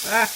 Ah.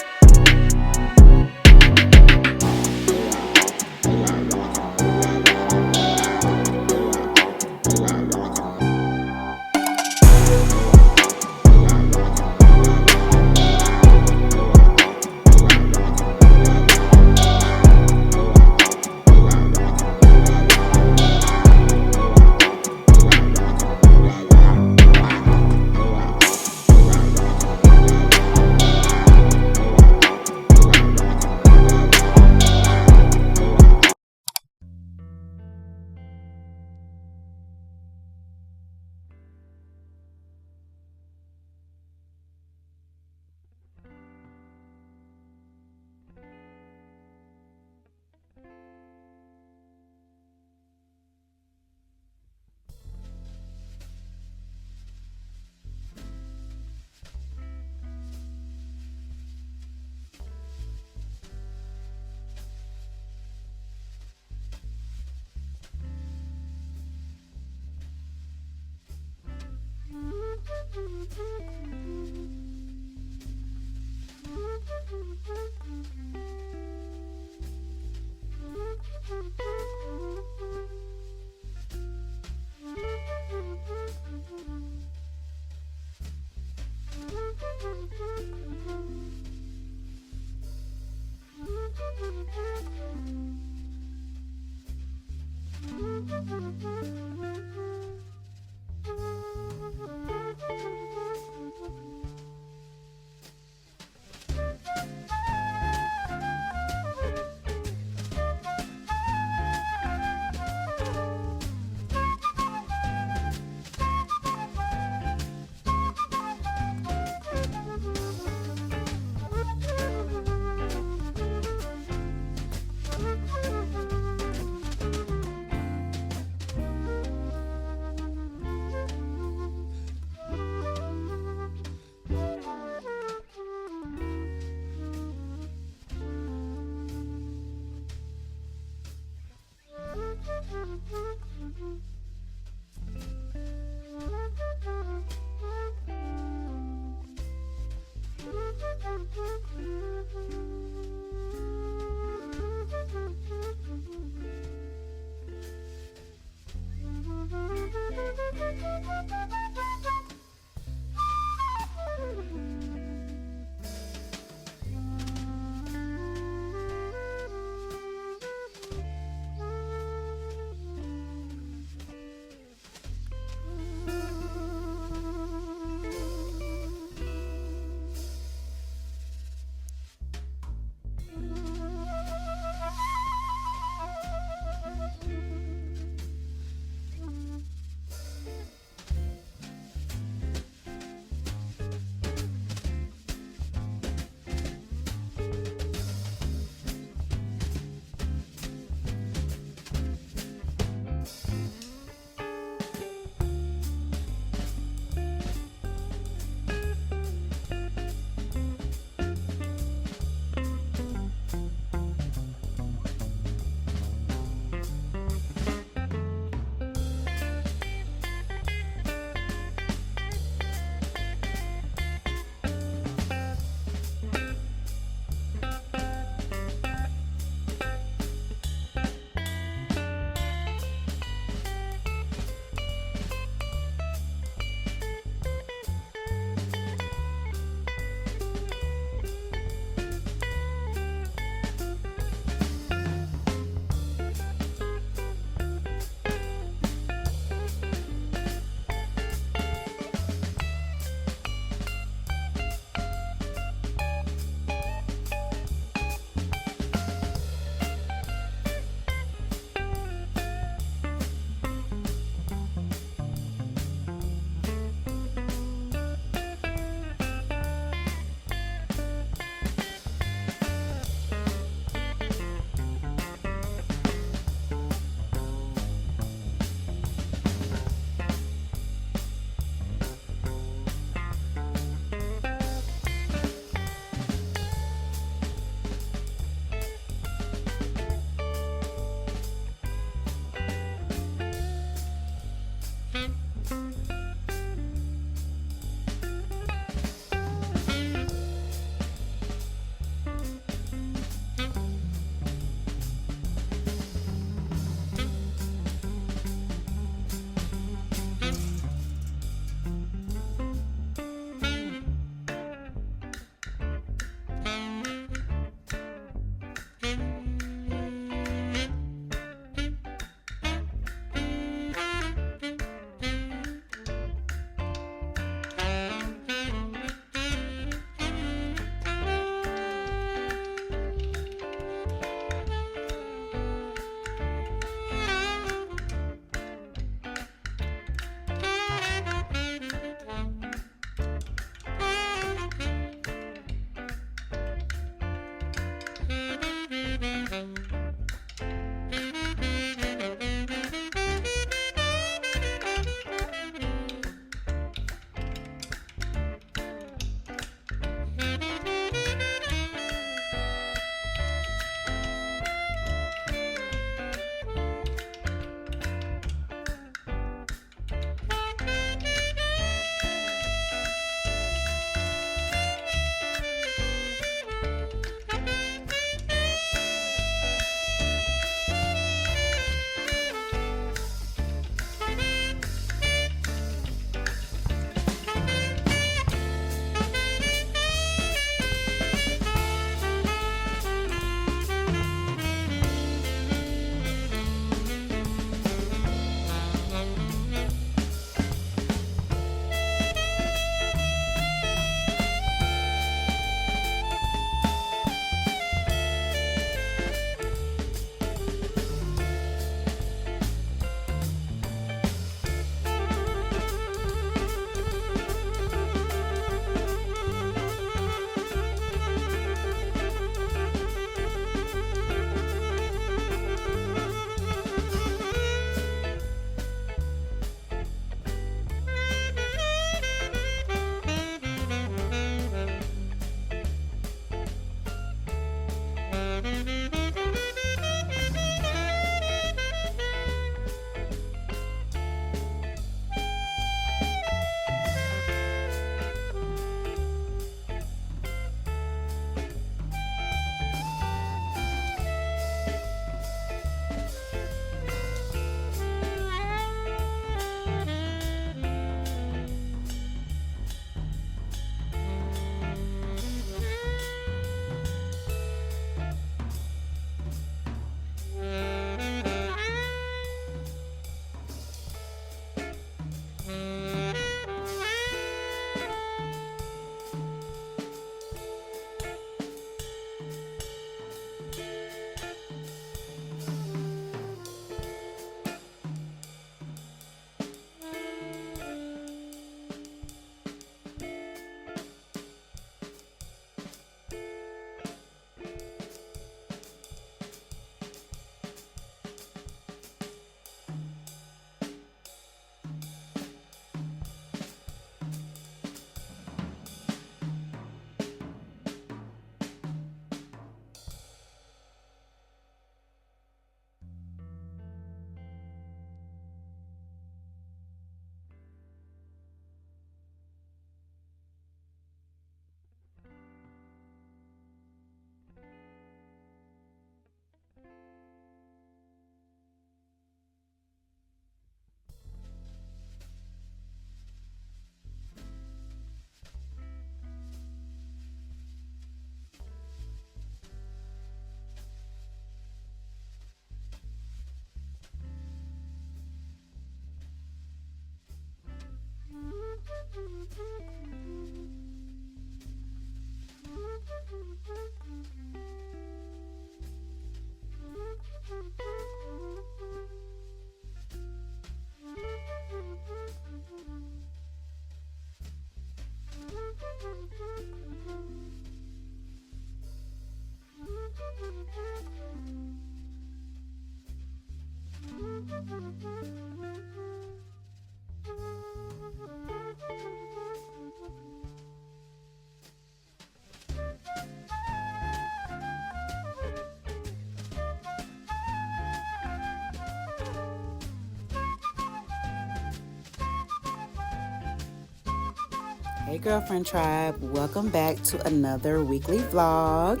Hey girlfriend tribe, welcome back to another weekly vlog.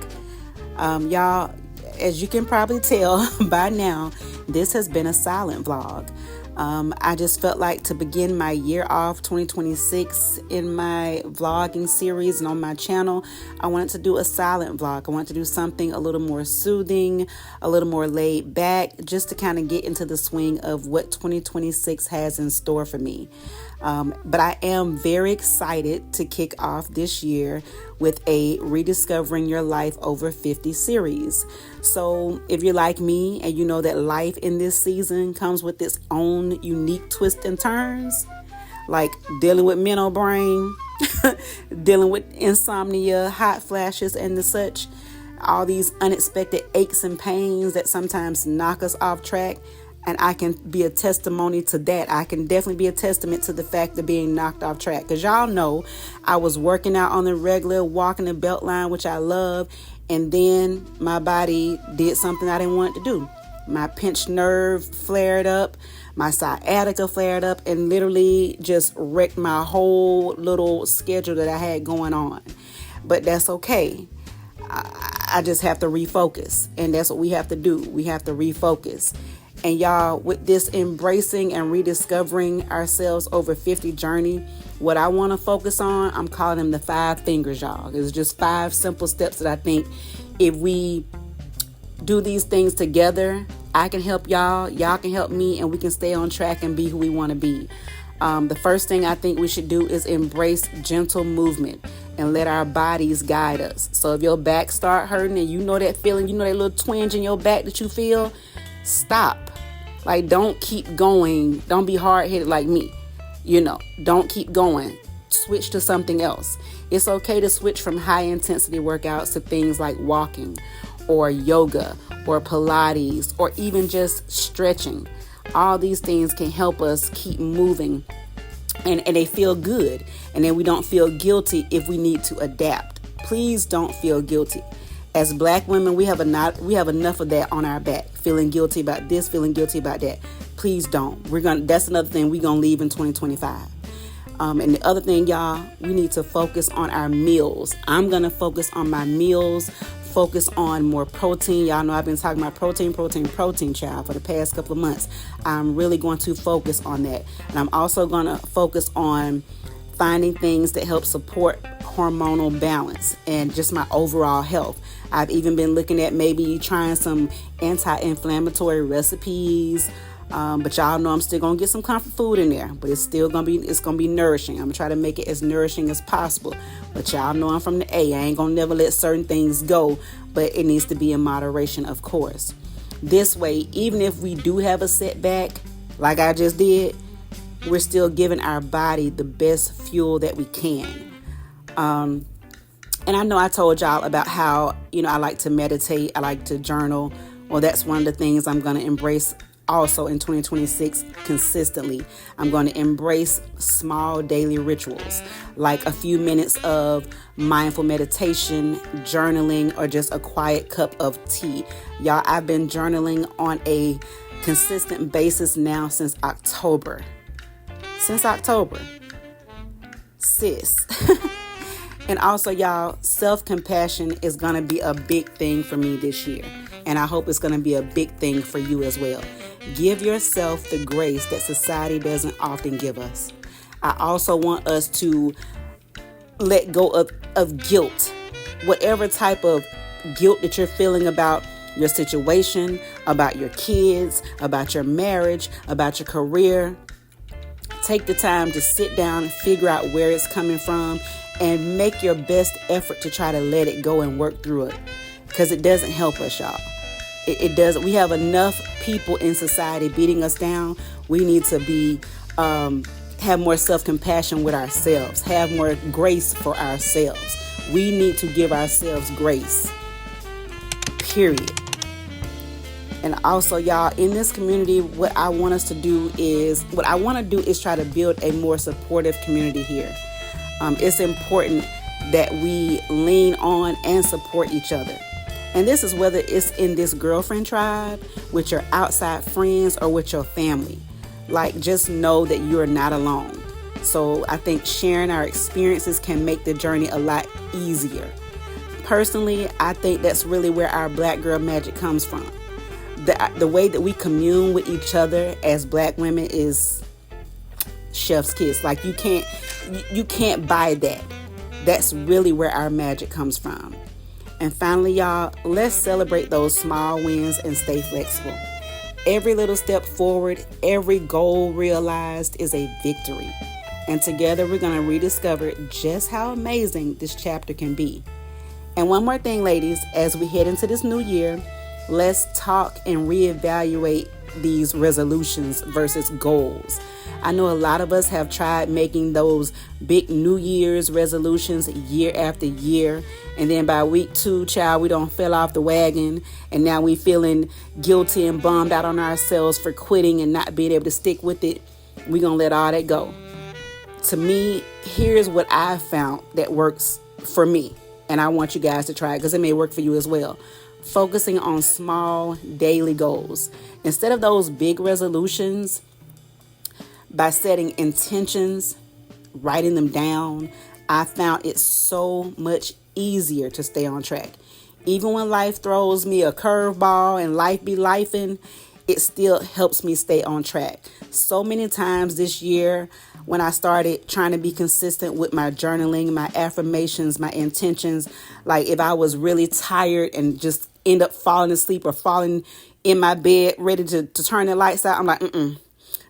Y'all, as you can probably tell by now, this has been a silent vlog. I just felt like to begin my year off 2026 in my vlogging series and on my channel, I wanted to do a silent vlog. I wanted to do something a little more soothing, a little more laid back, just to kind of get into the swing of what 2026 has in store for me. But I am very excited to kick off this year with a Rediscovering Your Life Over 50 series. So if you're like me and you know that life in this season comes with its own unique twists and turns, like dealing with mental brain, dealing with insomnia, hot flashes, and the such, all these unexpected aches and pains that sometimes knock us off track. And I can be a testimony to that. I can definitely be a testament to the fact of being knocked off track. Because y'all know I was working out on the regular, walking the belt line, which I love. And then my body did something I didn't want it to do. My pinched nerve flared up. My sciatica flared up and literally just wrecked my whole little schedule that I had going on. But that's okay. I just have to refocus. And that's what we have to do. We have to refocus. And y'all, with this embracing and rediscovering ourselves over 50 journey, what I want to focus on, I'm calling them the 5 fingers, y'all. It's just 5 simple steps that I think if we do these things together, I can help y'all, y'all can help me, and we can stay on track and be who we want to be. The first thing I think we should do is embrace gentle movement and let our bodies guide us. So if your back start hurting and you know that feeling, you know that little twinge in your back that you feel, stop. Like, don't keep going. Don't be hard-headed like me. Don't keep going. Switch to something else. It's okay to switch from high-intensity workouts to things like walking or yoga or Pilates or even just stretching. All these things can help us keep moving, and they feel good. And then we don't feel guilty if we need to adapt. Please don't feel guilty. As Black women, we have enough of that on our back, feeling guilty about this, feeling guilty about that. Please don't. That's another thing we're gonna leave in 2025. And the other thing, y'all, we need to focus on our meals. I'm gonna focus on my meals, focus on more protein. Y'all know I've been talking about protein, child, for the past couple of months. I'm really going to focus on that. And I'm also gonna focus on finding things that help support hormonal balance and just my overall health. I've even been looking at maybe trying some anti-inflammatory recipes, but y'all know I'm still gonna get some comfort food in there, but it's gonna be nourishing. I'm gonna try to make it as nourishing as possible, but y'all know I'm from the A. I ain't gonna never let certain things go, but it needs to be in moderation, of course. This way, even if we do have a setback, like I just did, we're still giving our body the best fuel that we can. And I know I told y'all about how, I like to meditate. I like to journal. Well, that's one of the things I'm going to embrace also in 2026 consistently. I'm going to embrace small daily rituals, like a few minutes of mindful meditation, journaling, or just a quiet cup of tea. Y'all, I've been journaling on a consistent basis now since October. Sis. And also, y'all, self-compassion is going to be a big thing for me this year. And I hope it's going to be a big thing for you as well. Give yourself the grace that society doesn't often give us. I also want us to let go of guilt. Whatever type of guilt that you're feeling about your situation, about your kids, about your marriage, about your career, take the time to sit down and figure out where it's coming from and make your best effort to try to let it go and work through it, because it doesn't help us, y'all. It doesn't. We have enough people in society beating us down. We need to be have more self-compassion with ourselves, have more grace for ourselves. We need to give ourselves grace, period. And also, y'all, in this community, what I want to do is try to build a more supportive community here. It's important that we lean on and support each other. And this is whether it's in this girlfriend tribe, with your outside friends, or with your family. Like, just know that you're not alone. So I think sharing our experiences can make the journey a lot easier. Personally, I think that's really where our Black girl magic comes from. The way that we commune with each other as Black women is chef's kiss. Like you can't buy that. That's really where our magic comes from. And finally, y'all, let's celebrate those small wins and stay flexible. Every little step forward, every goal realized is a victory. And together we're going to rediscover just how amazing this chapter can be. And one more thing, ladies, as we head into this new year, let's talk and reevaluate these resolutions versus goals. I know a lot of us have tried making those big New Year's resolutions year after year. And then by week 2, child, we don't fell off the wagon. And now we feeling guilty and bummed out on ourselves for quitting and not being able to stick with it. We're going to let all that go. To me, here's what I found that works for me. And I want you guys to try it because it may work for you as well. Focusing on small daily goals. Instead of those big resolutions, by setting intentions, writing them down, I found it so much easier to stay on track. Even when life throws me a curveball and life be lifing, it still helps me stay on track. So many times this year, when I started trying to be consistent with my journaling, my affirmations, my intentions, like if I was really tired and just end up falling asleep or falling in my bed ready to turn the lights out, I'm like,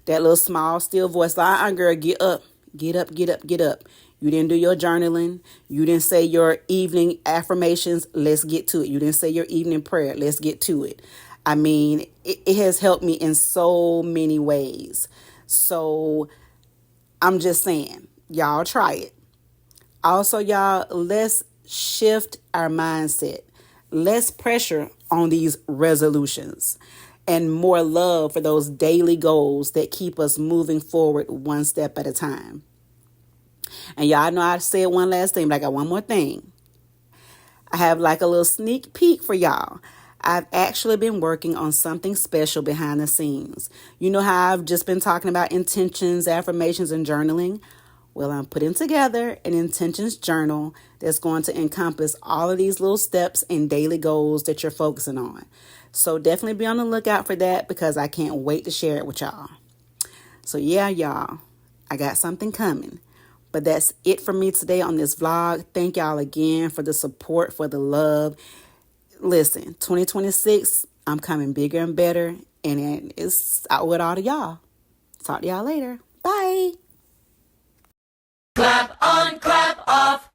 that little small, still voice, like, girl, get up, get up, get up, get up. You didn't do your journaling. You didn't say your evening affirmations. Let's get to it. You didn't say your evening prayer. Let's get to it. I mean, it has helped me in so many ways. So I'm just saying, y'all try it. Also, y'all, let's shift our mindset. Less pressure on these resolutions and more love for those daily goals that keep us moving forward one step at a time. And y'all know I said one last thing, but I got one more thing. I have like a little sneak peek for y'all. I've actually been working on something special behind the scenes. You know how I've just been talking about intentions, affirmations, and journaling? Well, I'm putting together an intentions journal that's going to encompass all of these little steps and daily goals that you're focusing on. So definitely be on the lookout for that because I can't wait to share it with y'all. So yeah, y'all, I got something coming. But that's it for me today on this vlog. Thank y'all again for the support, for the love. Listen, 2026, I'm coming bigger and better. And it's out with all of y'all. Talk to y'all later. Bye. Clap on, clap off.